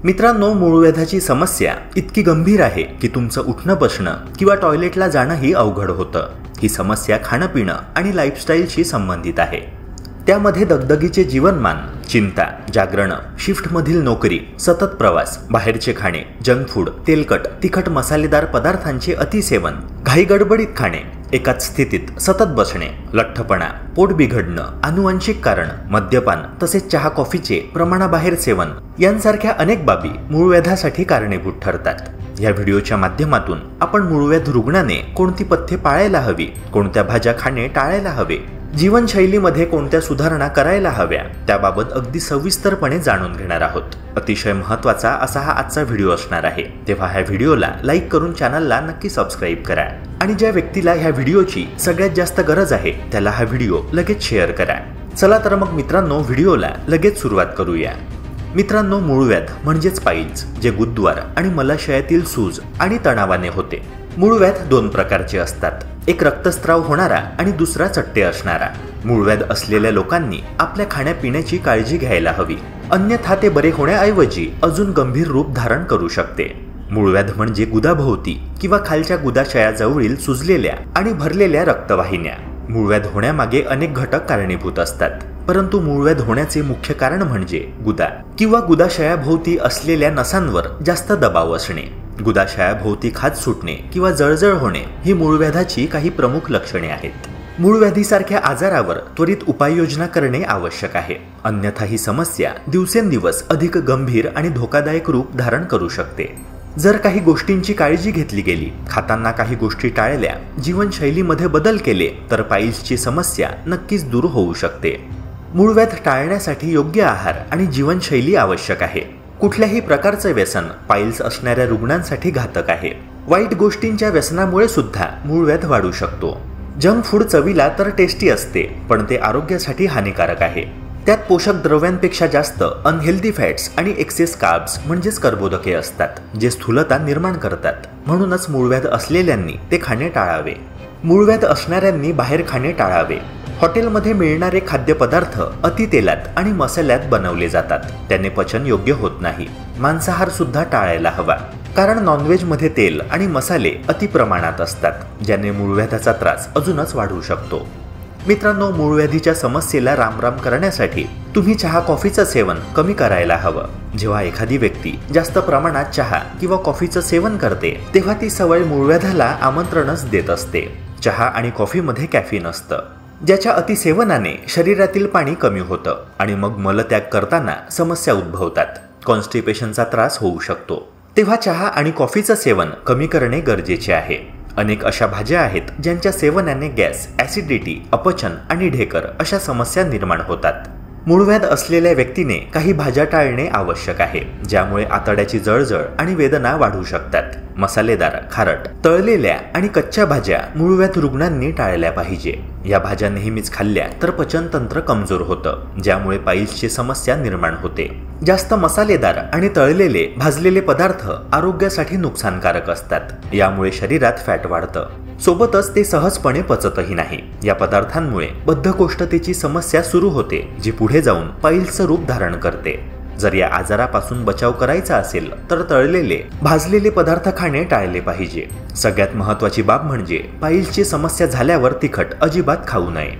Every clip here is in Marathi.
मित्रांनो, मूळव्याधाची समस्या इतकी गंभीर आहे की तुमचं उठणं बसणं किंवा टॉयलेटला जाणंही अवघड होतं। ही समस्या खाणं पिणं आणि लाईफस्टाईलशी संबंधित आहे। त्यामध्ये दगदगीचे जीवनमान, चिंता, जागरण, शिफ्टमधील नोकरी, सतत प्रवास, बाहेरचे खाणे, जंक फूड, तेलकट, तिखट मसालेदार पदार्थांचे अतिसेवन, घाईगडबडीत खाणे, एकाच स्थितीत सतत बसणे, लठ्ठपणा, पोट बिघडणं, आनुवंशिक कारण, मद्यपान तसेच चहा कॉफीचे प्रमाणाबाहेर सेवन यांसारख्या अनेक बाबी मूळव्याधासाठी कारणीभूत ठरतात। या व्हिडिओच्या माध्यमातून आपण मूळव्याध रुग्णाने कोणती पथ्ये पाळायला हवी, कोणत्या भाज्या खाणे टाळायला हवे, जीवनशैलीमध्ये कोणत्या सुधारणा करायला हव्या त्याबाबत अगदी सविस्तरपणे जाणून घेणार आहोत। अतिशय महत्त्वाचा असा हा आजचा व्हिडिओ असणार आहे, तेव्हा ह्या व्हिडिओला लाईक करून चॅनलला नक्की सबस्क्राईब करा आणि ज्या व्यक्तीला ह्या व्हिडिओची सगळ्यात जास्त गरज आहे त्याला हा व्हिडिओ लगेच शेअर करा। चला तर मग मित्रांनो, व्हिडिओला लगेच सुरुवात करूया। मित्रांनो, मूळव्याध म्हणजेच पाईल्स, जे गुदद्वार आणि मलाशयातील सूज आणि तणावाने होते। मूळव्याध दोन प्रकारचे असतात, एक रक्तस्राव होणारा आणि दुसरा चट्टे असणारा। मूळव्याध असलेल्या लोकांनी आपल्या खाण्यापिण्याची काळजी घ्यायला हवी, अन्यथा ते बरे होण्याऐवजी अजून गंभीर रूप धारण करू शकते। मूळव्याध म्हणजे गुदाभोवती किंवा खालच्या गुदाशयाजवळील सुजलेल्या आणि भरलेल्या रक्तवाहिन्या। मूळव्याध होण्यामागे अनेक घटक कारणीभूत असतात, परंतु मूळव्याध होण्याचे मुख्य कारण म्हणजे गुदा किंवा गुदाशयाभोवती असलेल्या नसांवर जास्त दबाव असणे, गुदाशयाभोवती खाज सुटणे किंवा जळजळ होणे ही मूळव्याधाची काही प्रमुख लक्षणे आहेत। मूळव्याधीसारख्या आजारावर त्वरित उपाययोजना करणे आवश्यक आहे, अन्यथा ही समस्या दिवसेंदिवस अधिक गंभीर आणि धोकादायक रूप धारण करू शकते। जर काही गोष्टींची काळजी घेतली गेली, खाताना काही गोष्टी टाळल्या, जीवनशैलीमध्ये बदल केले तर पाईल्सची समस्या नक्कीच दूर होऊ शकते। मूळव्याध टाळण्यासाठी योग्य आहार आणि जीवनशैली आवश्यक आहे। कुठल्याही प्रकारचे व्यसन पाईल्स असणाऱ्या रुग्णांसाठी घातक आहे। वाईट गोष्टींच्या व्यसनामुळे सुद्धा मूळव्याध वाढू शकतो। जंक फूड चवीला तर टेस्टी असते, पण ते आरोग्यासाठी हानिकारक आहे। त्यात पोषक द्रव्यांपेक्षा जास्त अनहेल्दी फॅट्स आणि एक्सेस कार्ब्स म्हणजेच कर्बोदके असतात, जे स्थूलता निर्माण करतात। म्हणूनच मूळव्याध असलेल्यांनी ते खाणे टाळावे। मूळव्याध असणाऱ्यांनी बाहेर खाणे टाळावे। हॉटेलमध्ये मिळणारे खाद्यपदार्थ अति तेलात आणि मसाल्यात बनवले जातात, त्याने पचन योग्य होत नाही। मांसाहार सुद्धा टाळायला हवा, कारण नॉनव्हेजमध्ये तेल आणि मसाले अति प्रमाणात असतात, ज्याने मूळव्याधाचा त्रास अजूनच वाढू शकतो। मित्रांनो, मूळव्याधीच्या समस्येला रामराम करण्यासाठी तुम्ही चहा कॉफीचं सेवन कमी करायला हवं। जेव्हा एखादी व्यक्ती जास्त प्रमाणात चहा किंवा कॉफीचं सेवन करते, तेव्हा ती सवय मूळव्याधाला आमंत्रणच देत असते। चहा आणि कॉफीमध्ये कॅफीन असतं, ज्याच्या अतिसेवनाने शरीरातील पाणी कमी होतं आणि मग मलत्याग करताना समस्या उद्भवतात, कॉन्स्टिपेशनचा त्रास होऊ शकतो। तेव्हा चहा आणि कॉफीचं सेवन कमी करणे गरजेचे आहे। अनेक अशा भाज्या आहेत ज्यांच्या सेवनाने गॅस, ॲसिडिटी, अपचन आणि ढेकर अशा समस्या निर्माण होतात। मूळव्याध असलेल्या व्यक्तीने काही भाज्या टाळणे आवश्यक आहे, ज्यामुळे आतड्याची जळजळ आणि वेदना वाढू शकतात। मसालेदार, खारट, तळलेल्या आणि कच्च्या भाज्या मूळव्याध रुग्णांनी टाळल्या पाहिजे। या भाज्या नेहमीच खाल्ल्या तर पचनतंत्र कमजोर होतं, ज्यामुळे पाईल्सची समस्या निर्माण होते। जास्त मसालेदार आणि तळलेले, भाजलेले पदार्थ आरोग्यासाठी नुकसानकारक असतात, यामुळे शरीरात फॅट वाढतं, सोबतच ते सहजपणे पचतही नाही। या पदार्थांमुळे बद्धकोष्ठतेची समस्या सुरू होते, जी पुढे जाऊन पाईल्सचं रूप धारण करते। जर या आजारापासून बचाव करायचा असेल तर तळलेले, भाजलेले पदार्थ खाणे टाळले पाहिजे। सगळ्यात महत्त्वाची बाब म्हणजे पाईल्सची समस्या झाल्यावर तिखट अजिबात खाऊ नये।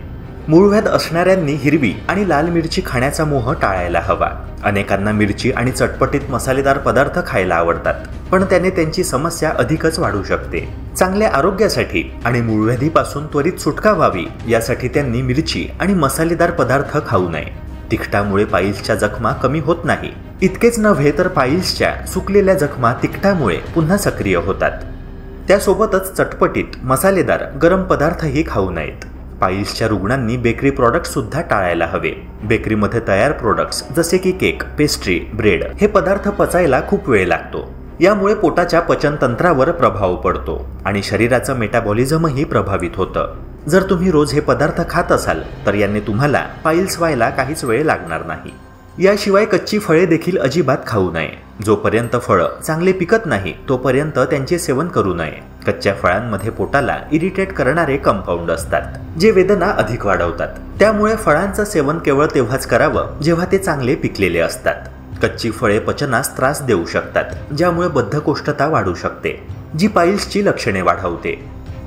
मूळव्याध असणाऱ्यांनी हिरवी आणि लाल मिरची खाण्याचा मोह टाळायला हवा। अनेकांना मिरची आणि चटपटीत मसालेदार पदार्थ खायला आवडतात, पण त्याने त्यांची समस्या अधिकच वाढू शकते। चांगल्या आरोग्यासाठी आणि मूळव्याधीपासून त्वरित सुटका व्हावी यासाठी त्यांनी मिरची आणि मसालेदार पदार्थ खाऊ नये। तिखटामुळे पाईल्सच्या जखमा कमी होत नाही, इतकेच नव्हे तर पाईल्सच्या सुकलेल्या जखमा तिखटामुळे पुन्हा सक्रिय होतात। त्यासोबतच चटपटीत, मसालेदार, गरम पदार्थही खाऊ नयेत। पाईल्सच्या रुग्णांनी बेकरी प्रॉडक्ट्स सुद्धा टाळायला हवे। बेकरीमध्ये तयार प्रोडक्ट्स जसे की केक, पेस्ट्री, ब्रेड हे पदार्थ पचायला खूप वेळ लागतो, यामुळे पोटाच्या पचनतंत्रावर प्रभाव पडतो आणि शरीराचं मेटाबॉलिझमही प्रभावित होतं। जर तुम्ही रोज हे पदार्थ खात असाल तर याने तुम्हाला पाईल्स व्हायला काहीच वेळ लागणार नाही। याशिवाय कच्ची फळे देखील अजिबात खाऊ नये। जोपर्यंत फळं चांगले पिकत नाही तोपर्यंत त्यांचे सेवन करू नये। कच्च्या फळांमध्ये पोटाला इरिटेट करणारे कंपाऊंड असतात, जे वेदना अधिक वाढवतात। त्यामुळे फळांचं सेवन केवळ तेव्हाच करावं जेव्हा ते चांगले पिकलेले असतात। कच्ची फळे पचनास त्रास देऊ शकतात, ज्यामुळे बद्धकोष्ठता वाढू शकते, जी पाईल्सची लक्षणे वाढवते.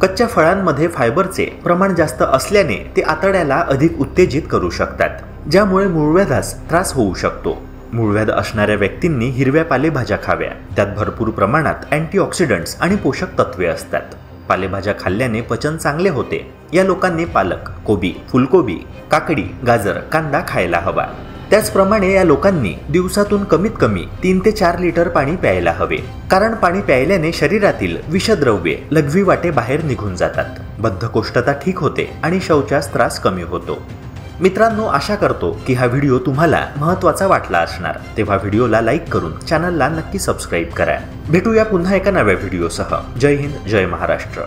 कच्च्या फळांमध्ये फायबरचे प्रमाण जास्त असल्याने ते आतड्याला अधिक उत्तेजित करू शकतात, ज्यामुळे मूळव्याधास त्रास होऊ शकतो. मूळव्याध असणाऱ्या व्यक्तींनी हिरव्या पालेभाज्या खाव्या. त्यात भरपूर प्रमाणात अँटीऑक्सिडंट्स आणि पोषक तत्वे असतात. पालेभाज्या खाल्ल्याने पचन चांगले होते. या लोकांनी पालक, कोबी, फुलकोबी, काकडी, गाजर, कांदा खायला हवा. त्याचप्रमाणे या लोकांनी दिवसातून कमीत कमी 3 ते 4 लिटर पाणी प्यायला हवे, कारण पाणी प्यायल्याने शरीरातील विषद्रव्ये लघवी वाटे बाहेर निघून जातात. बद्धकोष्ठता ठीक होते आणि शौचास त्रास कमी होतो. मित्रांनो, आशा करतो की हा व्हिडिओ तुम्हाला महत्त्वाचा वाटला असणार. तेव्हा व्हिडिओला लाईक करून चॅनलला नक्की सबस्क्राईब करा. भेटूया पुन्हा एका नव्या व्हिडिओसह. जय हिंद, जय महाराष्ट्र.